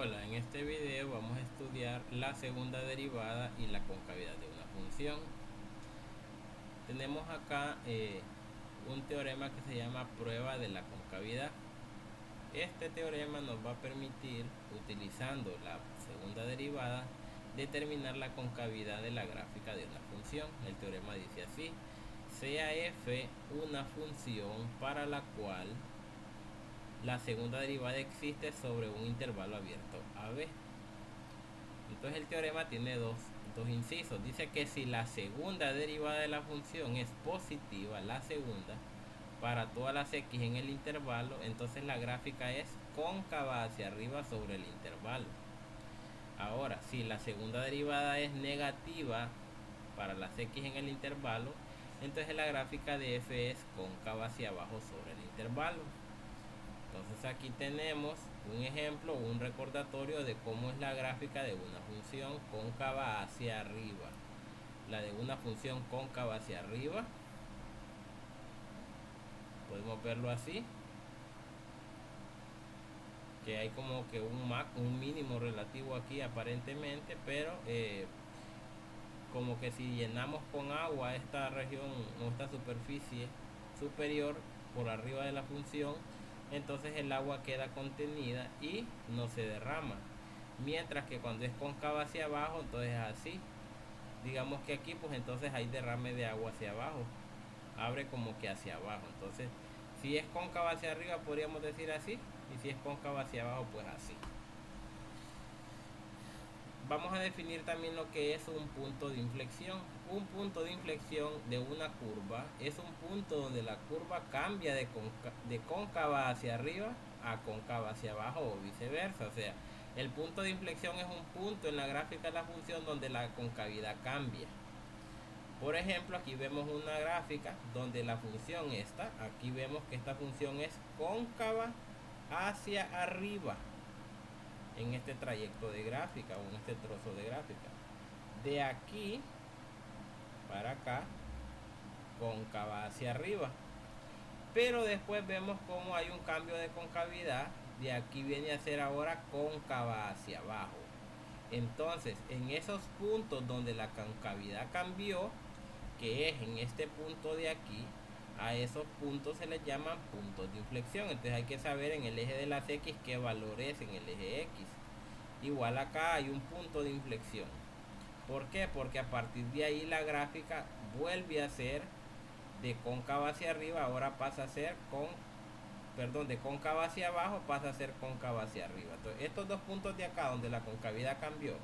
Hola, en este video vamos a estudiar la segunda derivada y la concavidad de una función. Tenemos acá un teorema que se llama prueba de la concavidad. Este teorema nos va a permitir, utilizando la segunda derivada, determinar la concavidad de la gráfica de una función. El teorema dice así: sea f una función para la cual la segunda derivada existe sobre un intervalo abierto AB. Entonces el teorema tiene dos incisos. Dice que si la segunda derivada de la función es positiva, la segunda, para todas las x en el intervalo, entonces la gráfica es cóncava hacia arriba sobre el intervalo. Ahora, si la segunda derivada es negativa para las x en el intervalo, entonces la gráfica de f es cóncava hacia abajo sobre el intervalo. Entonces aquí tenemos un ejemplo, un recordatorio de cómo es la gráfica de una función cóncava hacia arriba. La de una función cóncava hacia arriba, podemos verlo así, que hay como que un mínimo relativo aquí aparentemente, pero como que si llenamos con agua esta región o esta superficie superior por arriba de la función, entonces el agua queda contenida y no se derrama, mientras que cuando es cóncava hacia abajo, entonces es así. Digamos que aquí pues entonces hay derrame de agua hacia abajo, abre como que hacia abajo. Entonces si es cóncava hacia arriba podríamos decir así, y si es cóncava hacia abajo pues así. Vamos a definir también lo que es un punto de inflexión. Un punto de inflexión de una curva es un punto donde la curva cambia de cóncava hacia arriba a cóncava hacia abajo o viceversa. O sea, el punto de inflexión es un punto en la gráfica de la función donde la concavidad cambia. Por ejemplo, aquí vemos una gráfica donde la función esta, aquí vemos que esta función es cóncava hacia arriba en este trayecto de gráfica o en este trozo de gráfica. De aquí para acá, cóncava hacia arriba. Pero después vemos cómo hay un cambio de concavidad. De aquí viene a ser ahora cóncava hacia abajo. Entonces, en esos puntos donde la concavidad cambió, que es en este punto de aquí, a esos puntos se les llaman puntos de inflexión. Entonces hay que saber en el eje de las x qué valor es en el eje x. Igual acá hay un punto de inflexión. ¿Por qué? Porque a partir de ahí la gráfica vuelve a ser de cóncava hacia arriba, ahora pasa a ser de cóncava hacia abajo pasa a ser cóncava hacia arriba. Entonces estos dos puntos de acá donde la concavidad cambió,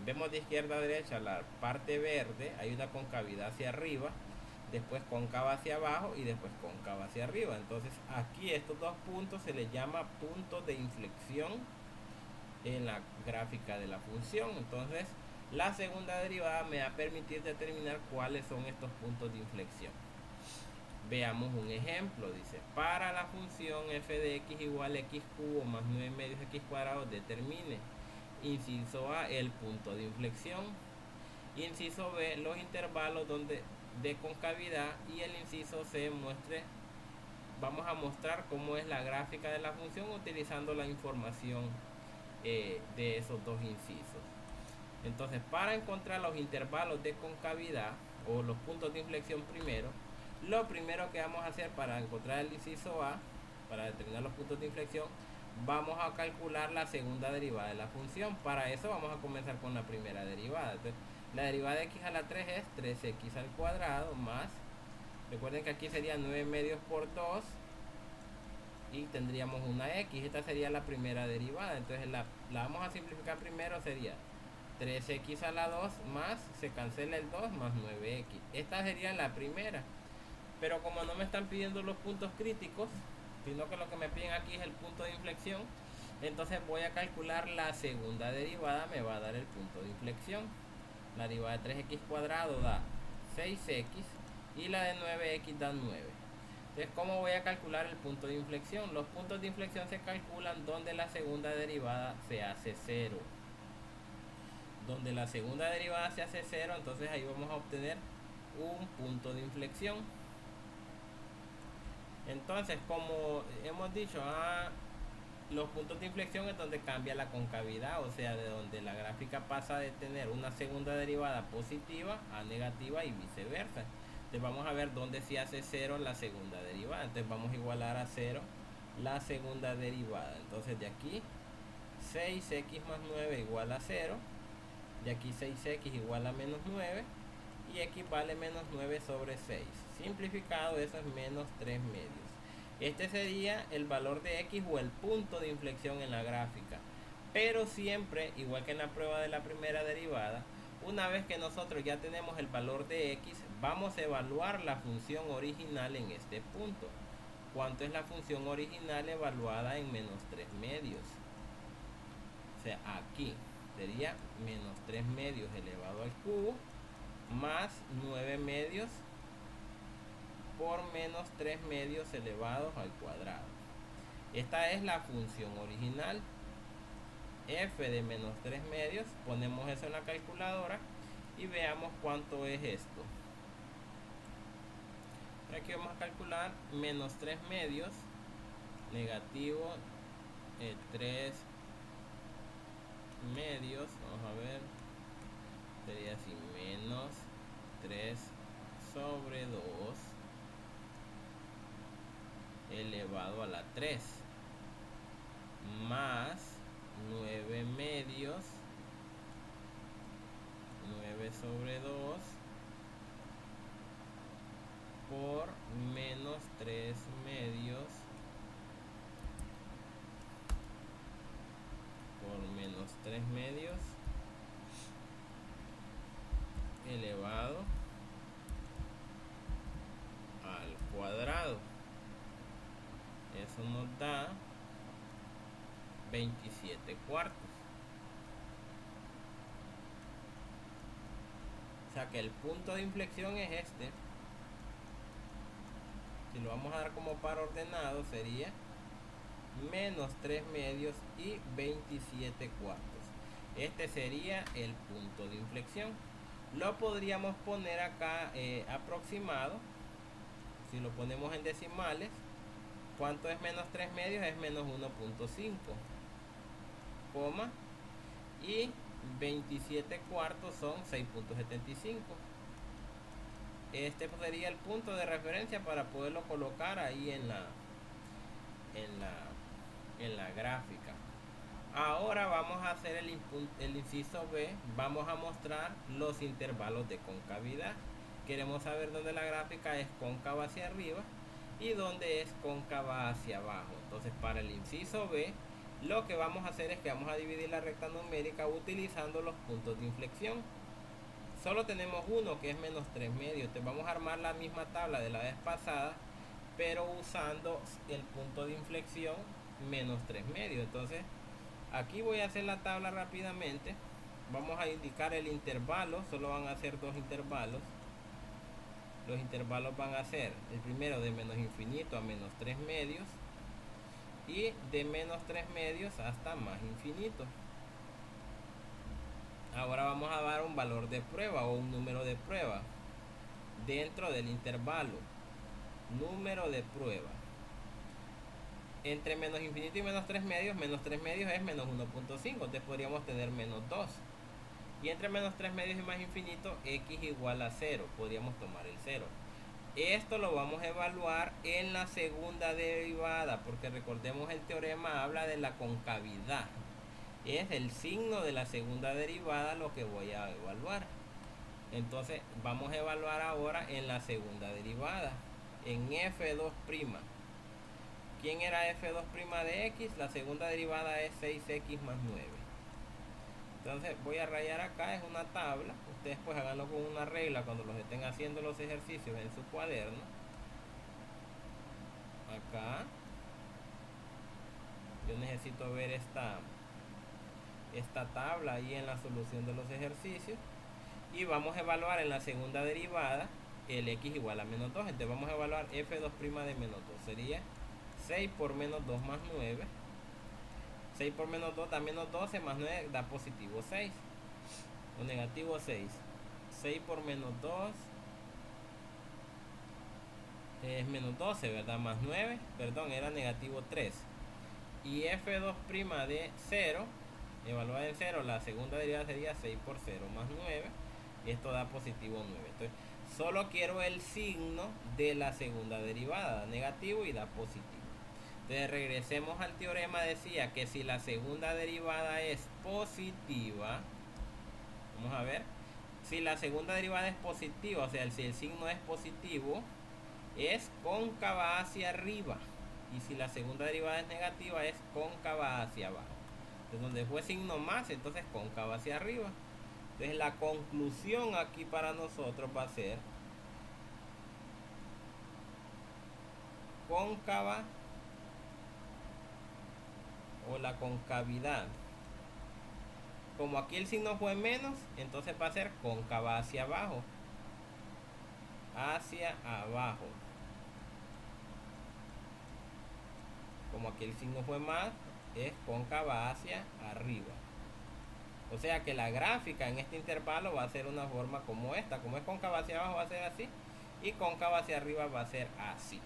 vemos de izquierda a derecha la parte verde, hay una concavidad hacia arriba, después cóncava hacia abajo y después cóncava hacia arriba. Entonces aquí estos dos puntos se les llama puntos de inflexión en la gráfica de la función. Entonces la segunda derivada me va a permitir determinar cuáles son estos puntos de inflexión. Veamos un ejemplo. Dice: para la función f de x igual a x cubo más 9 medios x cuadrado, determine, inciso A, el punto de inflexión, inciso B, los intervalos de concavidad, y el inciso C, vamos a mostrar cómo es la gráfica de la función utilizando la información de esos dos incisos. Entonces, para encontrar los intervalos de concavidad o los puntos de inflexión primero, lo primero que vamos a hacer para encontrar el inciso A, para determinar los puntos de inflexión, vamos a calcular la segunda derivada de la función. Para eso vamos a comenzar con la primera derivada. Entonces, la derivada de x a la 3 es 3x al cuadrado más, recuerden que aquí sería 9 medios por 2 y tendríamos una x. Esta sería la primera derivada. Entonces la vamos a simplificar primero, sería 3x a la 2 más, se cancela el 2 más 9x. Esta sería la primera. Pero como no me están pidiendo los puntos críticos, sino que lo que me piden aquí es el punto de inflexión, entonces voy a calcular la segunda derivada, me va a dar el punto de inflexión. La derivada de 3x cuadrado da 6x y la de 9x da 9. Entonces, ¿cómo voy a calcular el punto de inflexión? Los puntos de inflexión se calculan donde la segunda derivada se hace 0. Donde la segunda derivada se hace 0, entonces ahí vamos a obtener un punto de inflexión. Entonces, como hemos dicho, los puntos de inflexión es donde cambia la concavidad, o sea, de donde la gráfica pasa de tener una segunda derivada positiva a negativa y viceversa. Entonces vamos a ver dónde se hace cero la segunda derivada. Entonces vamos a igualar a cero la segunda derivada. Entonces de aquí 6x más 9 igual a 0. De aquí 6x igual a menos 9. Y x vale menos 9 sobre 6. Simplificado, eso es menos 3 medios. Este sería el valor de x o el punto de inflexión en la gráfica. Pero siempre, igual que en la prueba de la primera derivada, una vez que nosotros ya tenemos el valor de x, vamos a evaluar la función original en este punto. ¿Cuánto es la función original evaluada en menos 3 medios? O sea, aquí sería menos 3 medios elevado al cubo más 9 medios por menos 3 medios elevados al cuadrado. Esta es la función original. F de menos 3 medios, ponemos eso en la calculadora y veamos cuánto es esto. Aquí vamos a calcular menos 3 medios, negativo 3 medios, vamos a ver, sería así, menos 3 sobre 2 elevado a la 3 más 9 medios, 9 sobre 2 por menos 3 medios por menos 3 medios elevado al cuadrado. Eso nos da 27 cuartos. O sea que el punto de inflexión es este. Si lo vamos a dar como par ordenado, sería menos 3 medios y 27 cuartos. Este sería el punto de inflexión. Lo podríamos poner acá aproximado. Si lo ponemos en decimales, ¿cuánto es menos 3 medios? Es menos 1.5, coma, y 27 cuartos son 6.75. Este sería el punto de referencia para poderlo colocar ahí en la gráfica. Ahora vamos a hacer el inciso B. Vamos a mostrar los intervalos de concavidad. Queremos saber dónde la gráfica es cóncava hacia arriba y dónde es cóncava hacia abajo. Entonces, para el inciso B, lo que vamos a hacer es que vamos a dividir la recta numérica utilizando los puntos de inflexión. Solo tenemos uno, que es menos 3 medios. Entonces vamos a armar la misma tabla de la vez pasada, pero usando el punto de inflexión menos 3 medios. Entonces aquí voy a hacer la tabla rápidamente. Vamos a indicar el intervalo. Solo van a ser dos intervalos. Los intervalos van a ser el primero de menos infinito a menos 3 medios y de menos 3 medios hasta más infinito. Ahora vamos a dar un valor de prueba o un número de prueba dentro del intervalo. Número de prueba entre menos infinito y menos 3 medios es menos 1.5, entonces podríamos tener menos 2. Y entre menos 3 medios y más infinito, x igual a 0, podríamos tomar el 0. Esto lo vamos a evaluar en la segunda derivada, porque recordemos el teorema habla de la concavidad. Es el signo de la segunda derivada lo que voy a evaluar. Entonces vamos a evaluar ahora en la segunda derivada, en f2'. ¿Quién era f2' de x? La segunda derivada es 6x más 9. Entonces voy a rayar acá, es una tabla. Ustedes pues háganlo con una regla cuando los estén haciendo los ejercicios en su cuaderno. Acá yo necesito ver esta tabla ahí en la solución de los ejercicios. Y vamos a evaluar en la segunda derivada el x igual a menos 2. Entonces vamos a evaluar f2' de menos 2. Sería 6 por menos 2 más 9. 6 por menos 2 da menos 12, más 9 da positivo 6 o negativo 6. 6 por menos 2 es menos 12, ¿verdad? Más 9, perdón, era negativo 3. y f2' de 0, evaluada en 0, la segunda derivada sería 6 por 0 más 9, esto da positivo 9. Entonces, solo quiero el signo de la segunda derivada, negativo y da positivo. Entonces, regresemos al teorema, decía que si la segunda derivada es positiva, vamos a ver, si la segunda derivada es positiva, o sea, si el signo es positivo, es cóncava hacia arriba. Y si la segunda derivada es negativa, es cóncava hacia abajo. Entonces, donde fue signo más, entonces cóncava hacia arriba. Entonces, la conclusión aquí para nosotros va a ser cóncava, o la concavidad. Como aquí el signo fue menos, entonces va a ser cóncava hacia abajo. Hacia abajo. Como aquí el signo fue más, es cóncava hacia arriba. O sea que la gráfica en este intervalo va a ser una forma como esta. Como es cóncava hacia abajo va a ser así, y cóncava hacia arriba va a ser así.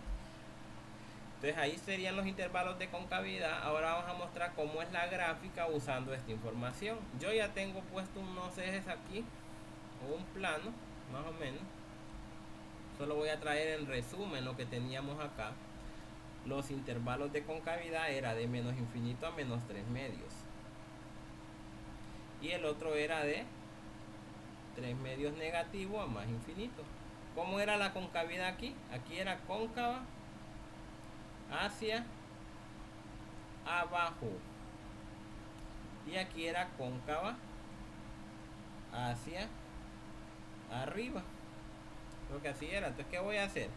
Entonces ahí serían los intervalos de concavidad. Ahora vamos a mostrar cómo es la gráfica usando esta información. Yo ya tengo puesto unos ejes aquí, o un plano, más o menos. Solo voy a traer en resumen lo que teníamos acá. Los intervalos de concavidad era de menos infinito a menos 3 medios. Y el otro era de 3 medios negativo a más infinito. ¿Cómo era la concavidad aquí? Aquí era cóncava hacia abajo. Y aquí era cóncava hacia arriba. Creo que así era. Entonces, ¿qué voy a hacer?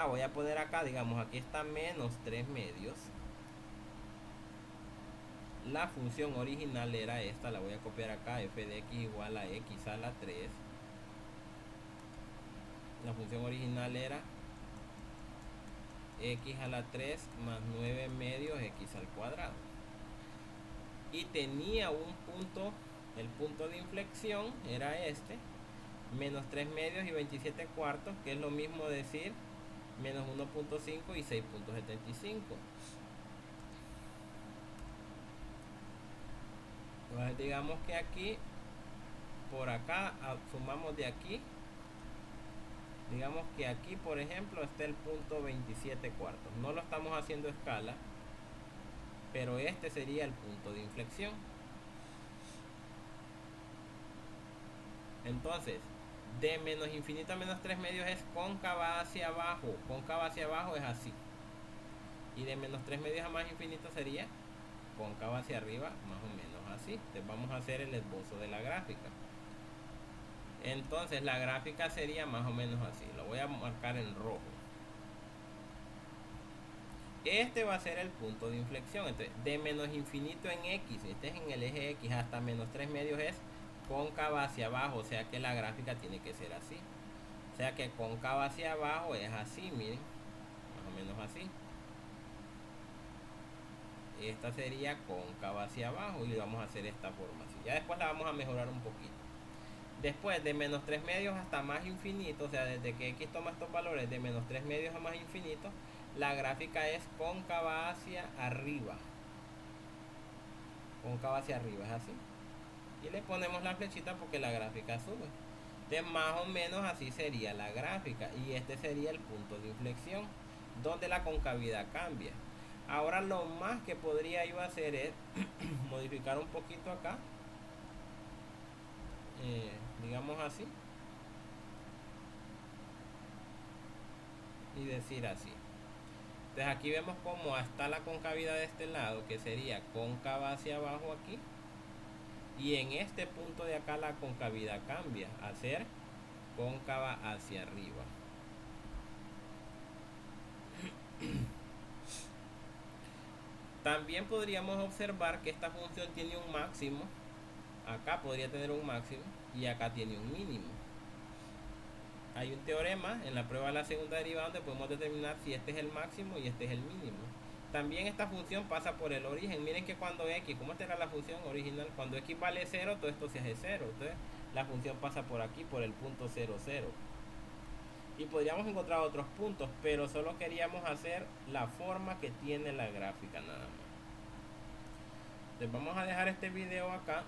Voy a poner acá, digamos, aquí está menos 3 medios. La función original era esta, la voy a copiar acá, f de x igual a x a la 3. La función original era x a la 3 más 9 medios x al cuadrado. Y tenía un punto, el punto de inflexión era este, menos 3 medios y 27 cuartos, que es lo mismo decir menos 1.5 y 6.75. Entonces digamos que aquí, por acá, sumamos de aquí. Digamos que aquí, por ejemplo, está el punto 27 cuartos. No lo estamos haciendo a escala, pero este sería el punto de inflexión. Entonces, de menos infinito a menos 3 medios es cóncava hacia abajo. Cóncava hacia abajo es así. Y de menos 3 medios a más infinito sería cóncava hacia arriba, más o menos así. Entonces vamos a hacer el esbozo de la gráfica. Entonces la gráfica sería más o menos así. Lo voy a marcar en rojo. Este va a ser el punto de inflexión. Entonces, de menos infinito en x, este es en el eje x, hasta menos 3 medios es cóncava hacia abajo. O sea que la gráfica tiene que ser así. O sea que cóncava hacia abajo es así, miren. Más o menos así. Esta sería cóncava hacia abajo y vamos a hacer esta forma así. Ya después la vamos a mejorar un poquito. Después de menos 3 medios hasta más infinito, o sea, desde que x toma estos valores de menos 3 medios a más infinito, la gráfica es cóncava hacia arriba. Cóncava hacia arriba, es así. Y le ponemos la flechita porque la gráfica sube. Entonces, más o menos así sería la gráfica. Y este sería el punto de inflexión, donde la concavidad cambia. Ahora lo más que podría yo hacer es modificar un poquito acá. Digamos así. Y decir así. Entonces aquí vemos cómo está la concavidad de este lado, que sería cóncava hacia abajo aquí. Y en este punto de acá la concavidad cambia a ser cóncava hacia arriba. También podríamos observar que esta función tiene un máximo. Acá podría tener un máximo y acá tiene un mínimo. Hay un teorema en la prueba de la segunda derivada donde podemos determinar si este es el máximo y este es el mínimo. También esta función pasa por el origen. Miren que cuando x, ¿cómo será la función original? Cuando x vale 0, todo esto se hace 0. Entonces la función pasa por aquí, por el punto 0, 0. Y podríamos encontrar otros puntos, pero solo queríamos hacer la forma que tiene la gráfica nada más. Entonces vamos a dejar este video acá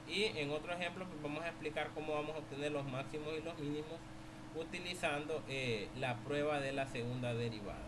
y en otro ejemplo pues vamos a explicar cómo vamos a obtener los máximos y los mínimos utilizando la prueba de la segunda derivada.